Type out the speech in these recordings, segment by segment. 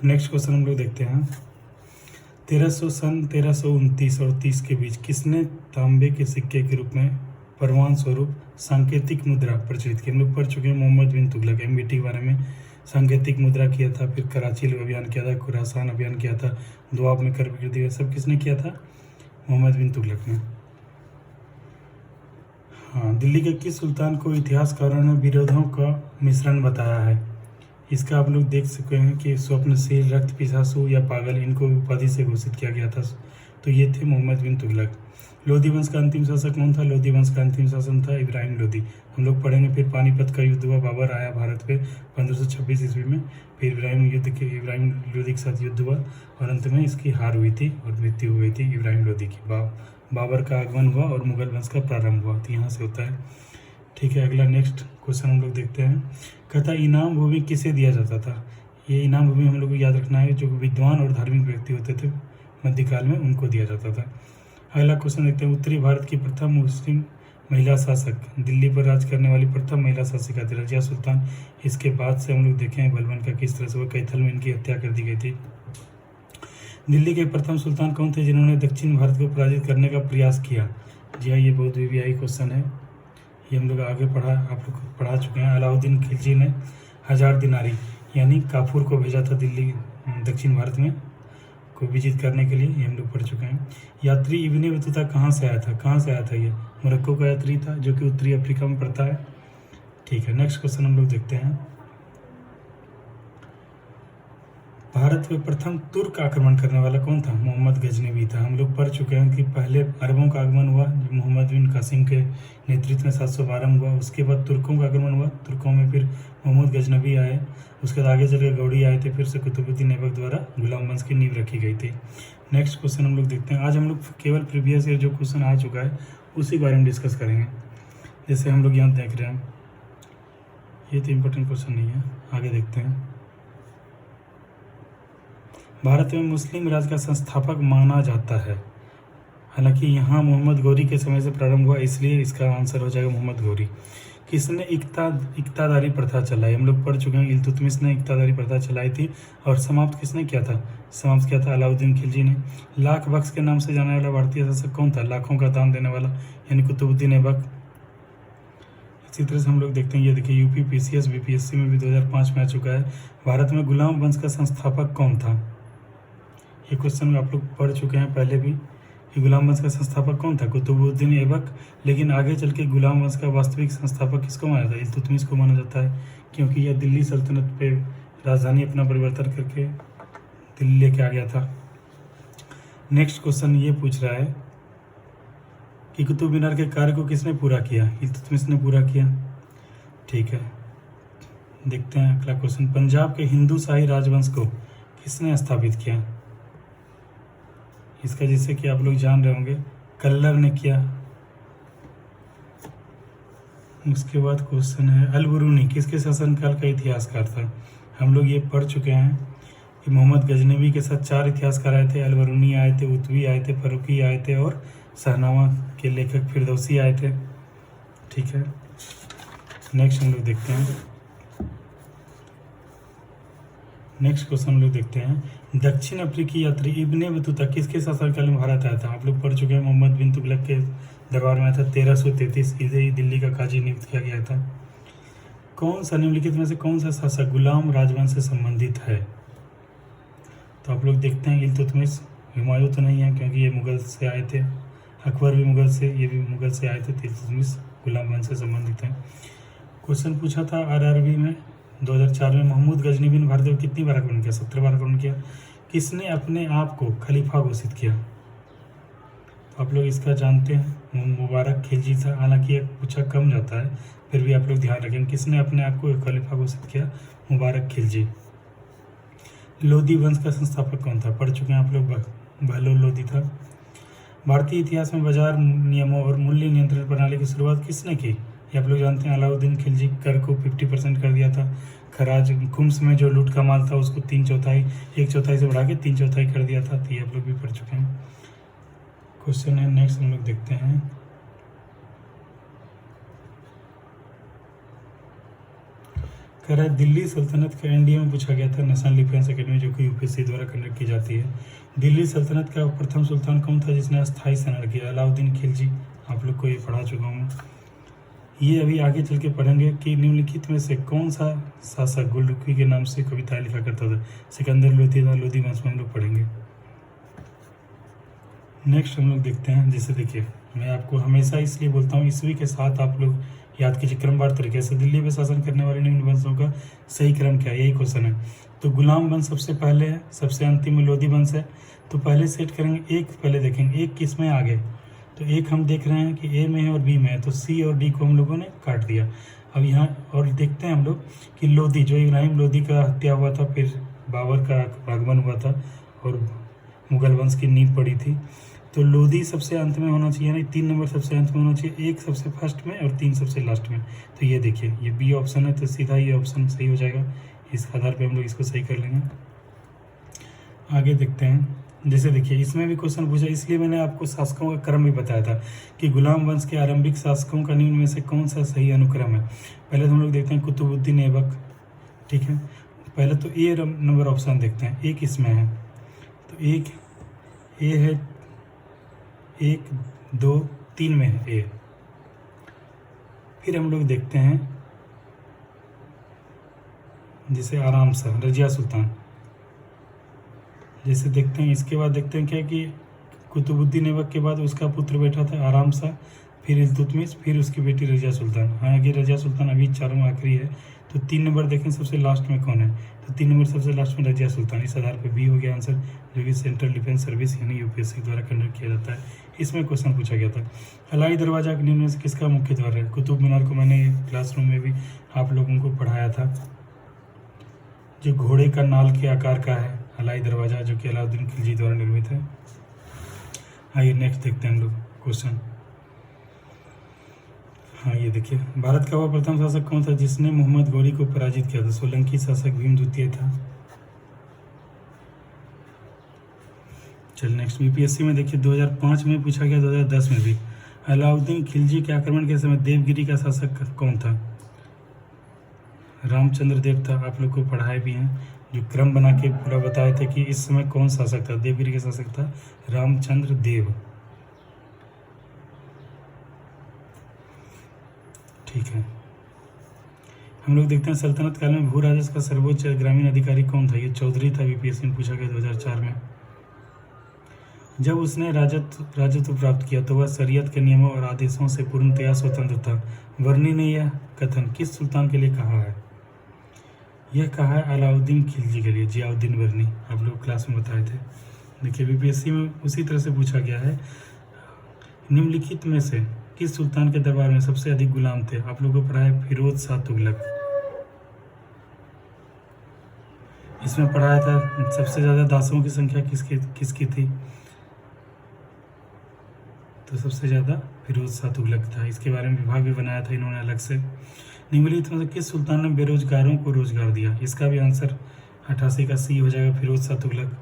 Next question हम लोग देखते हैं। 1329 और 30 के बीच किसने तांबे के सिक्के के रूप में प्रमाण स्वरूप सांकेतिक मुद्रा प्रचलित की? हम लोग पढ़ चुके हैं मोहम्मद बिन तुगलक एमबीटी के बारे में। सांकेतिक मुद्रा किया था, फिर कराची अभियान किया था, खुरासान अभियान किया था, दोआब में कर दिया, सब किसने किया था? मोहम्मद बिन तुगलक ने। हाँ, दिल्ली के किस सुल्तान को इतिहासकारों ने विरोधों का मिश्रण बताया है? इसका आप लोग देख सकते हैं कि स्वप्नशील, रक्त पिशासु या पागल, इनको उपाधि से घोषित किया गया था। तो ये थे मोहम्मद बिन तुगलक। लोधी वंश का अंतिम शासक कौन था? लोधी वंश का अंतिम शासन था इब्राहिम लोधी। हम लोग पढ़ेंगे। फिर पानीपत का युद्ध हुआ, बाबर आया भारत पे 1526 ईस्वी में। फिर इब्राहिम लोधी के साथ युद्ध हुआ और अंत में इसकी हार हुई थी और मृत्यु हो गई थी इब्राहिम लोधी की। बाबर का आगमन हुआ और मुगल वंश का प्रारंभ हुआ। तो यहाँ से होता है। ठीक है, अगला नेक्स्ट क्वेश्चन हम लोग देखते हैं। कहता इनाम भूमि किसे दिया जाता था? ये इनाम भूमि हम लोग को याद रखना है, जो विद्वान और धार्मिक व्यक्ति होते थे मध्यकाल में, उनको दिया जाता था। अगला क्वेश्चन देखते हैं। उत्तरी भारत की प्रथम मुस्लिम महिला शासक, दिल्ली पर राज करने वाली प्रथम महिला शासिका थी रजिया सुल्तान। इसके बाद से हम लोग देखें बलबन का किस तरह से हुआ, कैथल में इनकी हत्या कर दी गई थी। दिल्ली के प्रथम सुल्तान कौन थे जिन्होंने दक्षिण भारत को पराजित करने का प्रयास किया? जी हाँ, ये बहुत वीवीआई क्वेश्चन है। ये हम लोग आगे आप लोग पढ़ा चुके हैं। अलाउद्दीन खिलजी ने 1000 दिनारी यानी काफूर को भेजा था दिल्ली दक्षिण भारत में को विजित करने के लिए। ये हम लोग पढ़ चुके हैं। यात्री इब्ने बतूता कहाँ से आया था? ये मोरक्को का यात्री था, जो कि उत्तरी अफ्रीका में पड़ता है। ठीक है, नेक्स्ट क्वेश्चन हम लोग देखते हैं। भारत में प्रथम तुर्क आक्रमण करने वाला कौन था? मोहम्मद गजनवी था। हम लोग पढ़ चुके हैं कि पहले अरबों का आगमन हुआ, जो मोहम्मद बिन कासिम के नेतृत्व में 712 में हुआ। उसके बाद तुर्कों का आगमन हुआ, तुर्कों में फिर मोहम्मद गजनवी आए। उसके बाद आगे चलकर गौड़ी आए थे, फिर से कुतुबुद्दीन ऐबक द्वारा गुलाम वंश की नींव रखी गई थी। नेक्स्ट क्वेश्चन हम लोग देखते हैं। आज हम लोग केवल प्रीवियस ईयर जो क्वेश्चन आ चुका है उसी बारे में डिस्कस करेंगे। जैसे हम लोग यहाँ देख रहे हैं, ये तो इम्पोर्टेंट क्वेश्चन नहीं है, आगे देखते हैं। भारत में मुस्लिम राज का संस्थापक माना जाता है। हालांकि यहाँ मोहम्मद गौरी के समय से प्रारंभ हुआ, इसलिए इसका आंसर हो जाएगा मोहम्मद गौरी। किसने इक्तादारी प्रथा चलाई? हम लोग पढ़ चुके हैं। इल्तुतमिश ने इक्तादारी प्रथा चलाई थी। और समाप्त किसने किया था? समाप्त किया था अलाउद्दीन खिलजी ने। लाख बख्श के नाम से जाने वाला भारतीय शासक कौन था? लाखों का दान देने वाला, यानी कुतुबुद्दीन ऐबक। इसी तरह से हम लोग देखते हैं, ये देखिए यूपी पीसीएस बीपीएससी में भी 2005 में आ चुका है। भारत में गुलाम वंश का संस्थापक कौन था? ये क्वेश्चन आप लोग पढ़ चुके हैं पहले भी कि गुलाम वंश का संस्थापक कौन था? कुतुबुद्दीन ऐबक। लेकिन आगे चल के गुलाम वंश का वास्तविक संस्थापक किसको माना जाता है? इल्तुतमिश को माना जाता है, क्योंकि यह दिल्ली सल्तनत पे राजधानी अपना परिवर्तन करके दिल्ली लेके आ गया था। नेक्स्ट क्वेश्चन ये पूछ रहा है कि कुतुब मीनार के कार्य को किसने पूरा किया? इल्तुतमिश ने पूरा किया। ठीक है, देखते हैं अगला क्वेश्चन। पंजाब के हिंदू शाही राजवंश को किसने स्थापित किया? इसका जैसे कि आप लोग जान रहे होंगे, कल्लर ने किया। उसके बाद क्वेश्चन है अल-बरूनी किसके शासनकाल का इतिहासकार था? हम लोग ये पढ़ चुके हैं कि मोहम्मद गजनवी के साथ 4 इतिहासकार आए थे। अल-बरूनी आए थे, उतवी आए थे, फरूकी आए थे और शाहनामा के लेखक फिरदौसी आए थे। ठीक है, नेक्स्ट हम लोग देखते हैं। नेक्स्ट क्वेश्चन हम लोग देखते हैं। दक्षिण अफ्रीकी यात्री इब्ने बतूता किसके शासनकाल में भारत आया था? आप लोग पढ़ चुके हैं, मोहम्मद बिन तुगलक के दरबार में आया था। 1333 इसे ही दिल्ली का काजी नियुक्त किया गया था। कौन सा निम्नलिखित में से कौन सा शासक गुलाम राजवंश से संबंधित है? तो आप लोग देखते हैं, इल्तुतमिश। हुमायूं तो नहीं है क्योंकि ये मुगल से आए थे। अकबर भी मुगल से, ये भी मुगल से आए थे। इल्तुतमिश गुलाम वंश से संबंधित है। क्वेश्चन पूछा था आरआरबी में 2004 में, महमूद गजनवी ने भारत में कितनी बार आक्रमण किया? 17 बार आक्रमण किया। किसने अपने आप को खलीफा घोषित किया? तो आप लोग इसका जानते हैं, मुबारक खिलजी था। हालांकि ये पूछा कम जाता है, फिर भी आप लोग ध्यान रखें किसने अपने आप को खलीफा घोषित किया? मुबारक खिलजी। लोधी वंश का संस्थापक कौन था? पढ़ चुके हैं आप लोग, बहलोल लोधी था। भारतीय इतिहास में बाजार नियमों और मूल्य नियंत्रण प्रणाली की शुरुआत किसने की? ये आप लोग जानते हैं, अलाउद्दीन खिलजी। कर को 50% कर दिया था। खराज खुम्स में जो लूट का माल था उसको 1/4 से बढ़ा के 3/4 कर दिया था। तो ये आप लोग भी पढ़ चुके हैं। क्वेश्चन है नेक्स्ट हम लोग देखते हैं। कह रहा है दिल्ली सल्तनत का एनडीए में पूछा गया था, नेशनल डिफेंस एकेडमी, जो कि यूपीएससी द्वारा कंडक्ट की जाती है। दिल्ली सल्तनत का प्रथम सुल्तान कौन था जिसने अस्थायी शासन किया? अलाउद्दीन खिलजी। आप लोग को ये पढ़ा चुका हूँ। ये अभी आगे चल के पढ़ेंगे कि निम्नलिखित में से कौन सा शासक गुलरुखी के नाम से कविताएं लिखा करता था? सिकंदर लोधी था। लोधी वंश में हम लोग पढ़ेंगे। नेक्स्ट हम लोग देखते हैं, जैसे देखिए मैं आपको हमेशा इसलिए बोलता हूँ ईस्वी के साथ आप लोग याद कीजिए क्रमवार तरीके से। दिल्ली में शासन करने वाले निम्न वंशों का सही क्रम क्या है, यही क्वेश्चन है। तो गुलाम वंश सबसे पहले है, सबसे अंतिम में लोधी वंश है। तो पहले सेट करेंगे एक, पहले देखेंगे एक किस में आगे। तो एक हम देख रहे हैं कि ए में है और बी में है, तो सी और डी को हम लोगों ने काट दिया। अब यहाँ और देखते हैं हम लोग कि लोधी, जो इब्राहिम लोधी का हत्या हुआ था, फिर बाबर का आगमन हुआ था और मुगल वंश की नींव पड़ी थी। तो लोधी सबसे अंत में होना चाहिए, यानी 3 नंबर सबसे अंत में होना चाहिए, एक सबसे फर्स्ट में और 3 सबसे लास्ट में। तो ये देखिए ये बी ऑप्शन है, तो सीधा ये ऑप्शन सही हो जाएगा। इस आधार पे हम लोग इसको सही कर लेंगे। आगे देखते हैं, जैसे देखिए इसमें भी क्वेश्चन पूछा, इसलिए मैंने आपको शासकों का क्रम भी बताया था कि गुलाम वंश के आरंभिक शासकों का निम्न में से कौन सा सही अनुक्रम है। पहले तो हम लोग देखते हैं कुतुबुद्दीन ऐबक, ठीक है। पहले तो ए नंबर ऑप्शन देखते हैं, एक इसमें है, तो एक ए है, 1 2 3 में है ए। फिर हम लोग देखते हैं जैसे आराम सा रजिया सुल्तान, जैसे देखते हैं। इसके बाद देखते हैं क्या कि कुतुबुद्दीन ऐबक के बाद उसका पुत्र बैठा था आराम सा, फिर इल्तुतमिश, फिर उसकी बेटी रजिया सुल्तान। हाँ आगे रजिया सुल्तान अभी 4वां आखिरी है। तो 3 नंबर देखें सबसे लास्ट में कौन है, तो 3 नंबर सबसे लास्ट में रजिया सुल्तान। इस आधार पे बी हो गया आंसर, जो कि सेंट्रल डिफेंस सर्विस यानी यूपीएससी द्वारा कंडक्ट किया जाता है। इसमें क्वेश्चन पूछा गया था हलाई दरवाजा के निम्न में से किसका मुख्य द्वार है? कुतुब मीनार को मैंने क्लासरूम में भी आप लोगों को पढ़ाया था, जो घोड़े का नाल के आकार का है हलाई दरवाजा, जो कि अलाउद्दीन खिलजी द्वारा निर्मित है। आइए नेक्स्ट देखते हैं हम लोग क्वेश्चन। हाँ ये देखिए, भारत का वह प्रथम शासक कौन था जिसने मोहम्मद गौरी को पराजित किया था? सोलंकी शासक भीम द्वितीय था। चल नेक्स्ट, यूपीएससी में देखिए 2005 में पूछा गया, 2010 में भी। अलाउद्दीन खिलजी के आक्रमण के समय देवगिरी का शासक कौन था? रामचंद्र देव था। आप लोग को पढ़ाए भी हैं, जो क्रम बना के पूरा बताए थे कि इस समय कौन शासक था। देवगिरी का शासक था रामचंद्र देव, ठीक है। हम लोग देखते हैं सल्तनत काल में भू राजस्व का सर्वोच्च ग्रामीण अधिकारी कौन था? ये चौधरी था। यूपीएससी में पूछा गया 2004 में। जब उसने राजत्व प्राप्त किया तो वह शरीयत के नियमों और आदेशों से पूर्णतया स्वतंत्र था। वर्णी ने यह कथन किस सुल्तान के लिए कहा है? यह कहा है अलाउद्दीन खिलजी के लिए, जियाउद्दीन वर्णी। आप लोग क्लास में बताए थे। देखिए यूपीएससी में उसी तरह से पूछा गया है, निम्नलिखित में से किस सुल्तान के दरबार में सबसे अधिक गुलाम थे? आप लोगों को पढ़ा है फिरोज शाह तुगलक। इसमें पढ़ाया था सबसे ज़्यादा दासों की संख्या किसकी थी? तो सबसे ज़्यादा फिरोज शाह तुगलक था। इसके बारे में विभाग भी बनाया था इन्होंने अलग से। निम्नलिखित में से किस सुल्तान ने बेरोजगारों को रोजगार दिया? इसका भी आंसर 88 का सी हो जाएगा, फिरोज शाह तुगलक।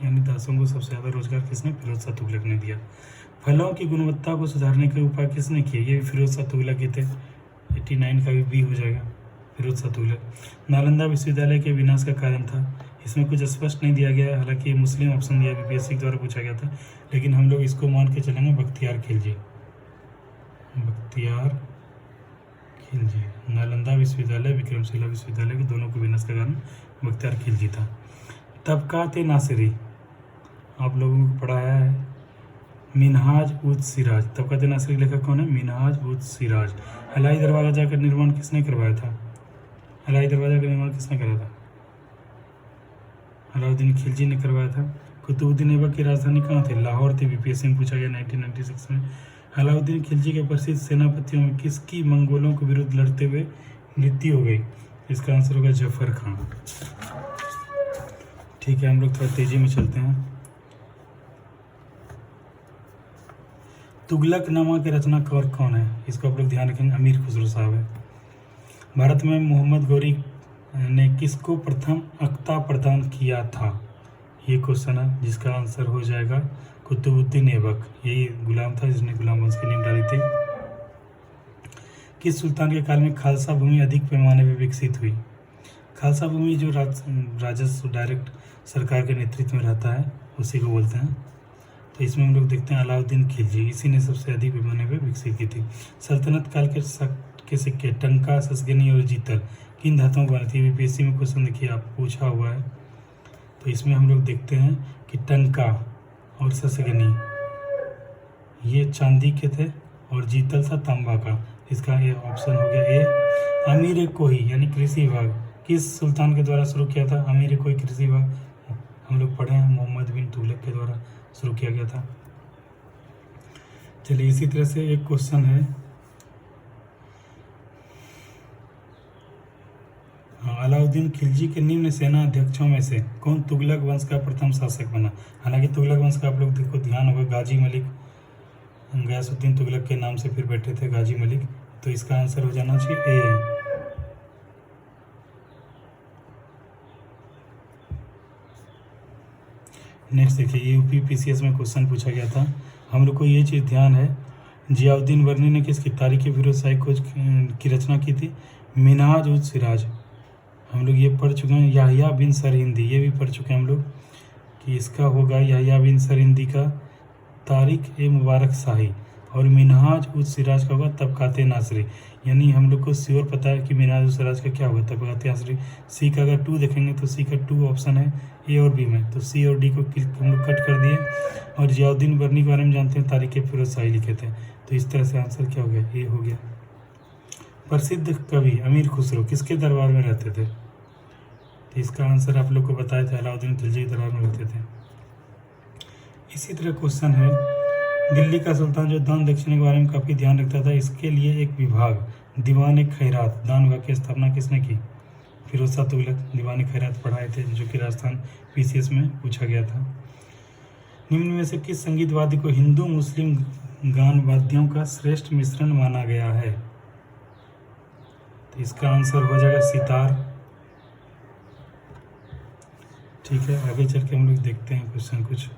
यानी दासों को सबसे ज़्यादा रोजगार किसने? फिरोज शाह तुगलक ने दिया। फलों की गुणवत्ता को सुधारने के उपाय किसने किए? ये भी फिरोज शाह तुगलक ही थे। 89 का भी बी हो जाएगा, फिरोज शाह तुगलक। नालंदा विश्वविद्यालय के विनाश का कारण था? इसमें कुछ स्पष्ट नहीं दिया गया है, हालांकि मुस्लिम ऑप्शन दिया यूपीएससी द्वारा पूछा गया था, लेकिन हम लोग इसको मान के चलेंगे बख्तियार खिलजी। बख्तियार खिलजी, नालंदा विश्वविद्यालय विक्रमशिला विश्वविद्यालय के दोनों को विनाश का कारण बख्तियार खिलजी था। तबकात नासिरी आप लोगों को पढ़ाया है मिनहाज उद सिराज। तबकात नासिरी लेखक कौन है? मिनहाज उद सिराज। हलाई दरवाजा का निर्माण किसने करवाया था? हलाई दरवाजा का निर्माण किसने करा था? अलाउद्दीन खिलजी ने करवाया था। कुतुबुद्दीन ऐबक की राजधानी कहाँ थी? लाहौर थी। यूपीएससी में पूछा गया 1996 में। अलाउद्दीन खिलजी के प्रसिद्ध सेनापतियों में किसकी मंगोलों के विरुद्ध लड़ते हुए मृत्यु हो गई? इसका आंसर होगा जफर खान। ठीक है, हम लोग थोड़ा तेजी में चलते हैं। तुगलकनामा के रचनाकार कौन है? इसको आप लोग ध्यान रखेंगे, अमीर खुसरो साहब है। भारत में मोहम्मद गौरी ने किसको प्रथम अख्ता प्रदान किया था? ये क्वेश्चन है, जिसका आंसर हो जाएगा कुतुबुद्दीन ऐबक। यही गुलाम था जिसने गुलाम वंश की नींव डाली थी। किस सुल्तान के काल में खालसा भूमि अधिक पैमाने पर विकसित हुई? खालसा भूमि जो राजस्व डायरेक्ट सरकार के नेतृत्व में रहता है उसी को बोलते हैं। तो इसमें हम लोग देखते हैं अलाउद्दीन खिलजी, इसी ने सबसे अधिक पैमाने पर विकसित की थी। सल्तनत काल के सिक्के टंका, ससगनी और जीतल किन धातुओं को बनी थी? यूपीएससी में क्वेश्चन देखिए आप पूछा हुआ है। तो इसमें हम लोग देखते हैं कि टंका और ससगनी ये चांदी के थे और जीतल था तांबा का। इसका ये ऑप्शन हो गया ए। अमीर कोही यानी कृषि विभाग किस सुल्तान के द्वारा शुरू किया था? अमीर कोही कृषि विभाग हम लोग पढ़े हैं, मोहम्मद बिन तुगलक के द्वारा शुरू किया गया था। चलिए इसी तरह से एक क्वेश्चन है, अलाउद्दीन खिलजी के निम्न सेना अध्यक्षों में से कौन तुगलक वंश का प्रथम शासक बना? हालांकि तुगलक वंश का आप लोग देखो ध्यान होगा, गाजी मलिक, गयासुद्दीन तुगलक के नाम से फिर बैठे थे गाजी मलिक। तो इसका आंसर हो जाना चाहिए ए। नेक्स्ट देखिए, यूपी पीसीएस में क्वेश्चन पूछा गया था, हम लोग को ये चीज़ ध्यान है, जियाउद्दीन वर्नी ने किसकी तारीख फिरोज शाही खोज की रचना की थी? मिनहाज उज सिराज। हम लोग ये पढ़ चुके हैं। याहिया बिन सरहिंदी ये भी पढ़ चुके हैं हम लोग कि इसका होगा याहिया बिन सरहिंदी का तारिक ए मुबारक शाही, और मिनहाज उज सिराज का होगा तबकाते नासरी। यानी हम लोग को श्योर पता है कि मिनहाज उज सिराज का क्या होगा? तबकाते नासरी। सी का अगर 2 देखेंगे तो सी का 2 ऑप्शन है ए और बी में, तो सी और डी को हम लोग कट कर दिए। और जियाउद्दीन वर्नी के बारे में जानते हैं, तारिक ए फिरोज शाही लिखे थे। तो इस तरह से आंसर क्या हो गया? ए हो गया। प्रसिद्ध कवि अमीर खुसरो किसके दरबार में रहते थे? तो इसका आंसर आप लोग को बताया था, अलाउद्दीन खिलजी के दरबार में रहते थे। इसी तरह क्वेश्चन है, दिल्ली का सुल्तान जो दान दक्षिणा के बारे में काफ़ी ध्यान रखता था, इसके लिए एक विभाग दीवान खैरात दान विभाग की स्थापना किसने की? फिरोज शाह तुगलक दीवान खैरात पढ़ाए थे, जो कि राजस्थान पीसीएस में पूछा गया था। निम्न में से किस संगीत वाद्य को हिंदू मुस्लिम गान वाद्यों का श्रेष्ठ मिश्रण माना गया है? तो इसका आंसर हो जाएगा सितार। ठीक है, आगे चल के हम लोग देखते हैं क्वेश्चन कुछ।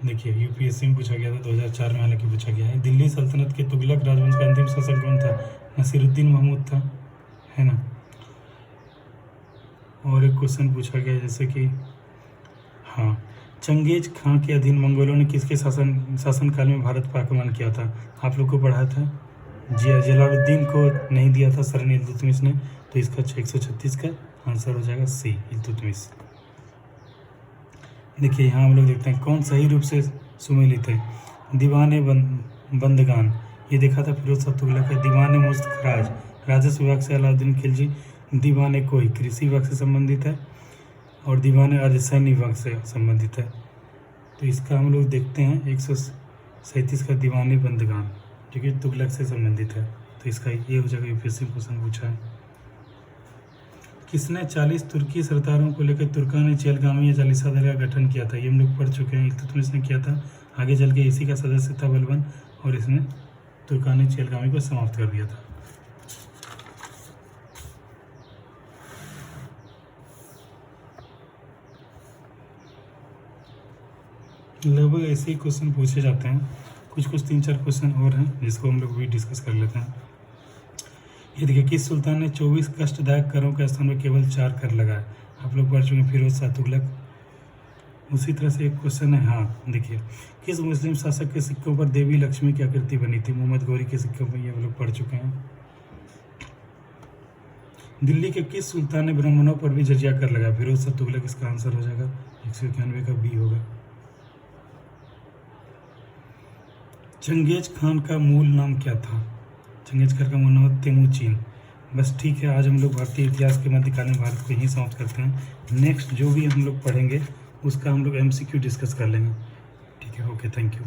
देखिए यूपीएससी में पूछा गया था 2004 में, हालांकि पूछा गया है। दिल्ली सल्तनत के तुगलक राजवंश का अंतिम शासक कौन था? नसीरुद्दीन महमूद था, है ना। और एक क्वेश्चन पूछा गया जैसे कि हाँ, चंगेज खां के अधीन मंगोलों ने किसके शासनकाल में भारत पर आक्रमण किया था? आप लोग को पढ़ा था, जलालुद्दीन को नहीं दिया था सरन इल्तुतमिश ने। तो इसका 136 का आंसर हो जाएगा सी, इल्तुतमिश। देखिए यहाँ हम लोग देखते हैं कौन सही रूप से सुमेलित है। दीवाने बंदगान ये देखा था फिरोज शाह तुगलक का। दीवाने मुस्तखराज राजस्व विभाग से अलाउद्दीन खिलजी। दीवाने कोई कृषि विभाग से संबंधित है, और दीवाने अर्धसैन्य विभाग से संबंधित है। तो इसका हम लोग देखते हैं 137 का दीवाने बंदगान, जो कि तुगलक से संबंधित है। तो इसका ये हो जाएगा, यूपीएससी क्वेश्चन पूछा है। किसने 40 तुर्की सरदारों को लेकर तुर्कान चेलगामी या चालीसा दल का गठन किया था? ये हम लोग पढ़ चुके हैं, इल्तुतमिश ने किया था। आगे चल के इसी का सदस्य था बलबन, और इसने तुर्कान चेलगामी को समाप्त कर दिया था। लगभग ऐसे ही क्वेश्चन पूछे जाते हैं। कुछ 3-4 क्वेश्चन और हैं जिसको हम लोग भी डिस्कस कर लेते हैं। ये देखिए, किस सुल्तान ने 24 कष्टदायक करों के स्थान में केवल 4 कर लगाए? आप लोग पढ़ चुके हैं, फिरोज शाह तुगलक। उसी तरह से एक क्वेश्चन है, हाँ देखिए, किस मुस्लिम शासक के सिक्कों पर देवी लक्ष्मी की आकृति बनी थी? मोहम्मद गौरी के सिक्कों पर, ये हम लोग पढ़ चुके हैं। दिल्ली के किस सुल्तान ने ब्राह्मणों पर भी जजिया कर लगाया? फिरोज शाह तुगलक। इसका आंसर हो जाएगा 191 का बी होगा। चंगेज खान का मूल नाम क्या था? चंगेज खान का मूल नाम तेमुचीन। बस ठीक है, आज हम लोग भारतीय इतिहास के मध्यकालीन भारत को यहीं समाप्त करते हैं। नेक्स्ट जो भी हम लोग पढ़ेंगे उसका हम लोग MCQ डिस्कस कर लेंगे। ठीक है, ओके, थैंक यू।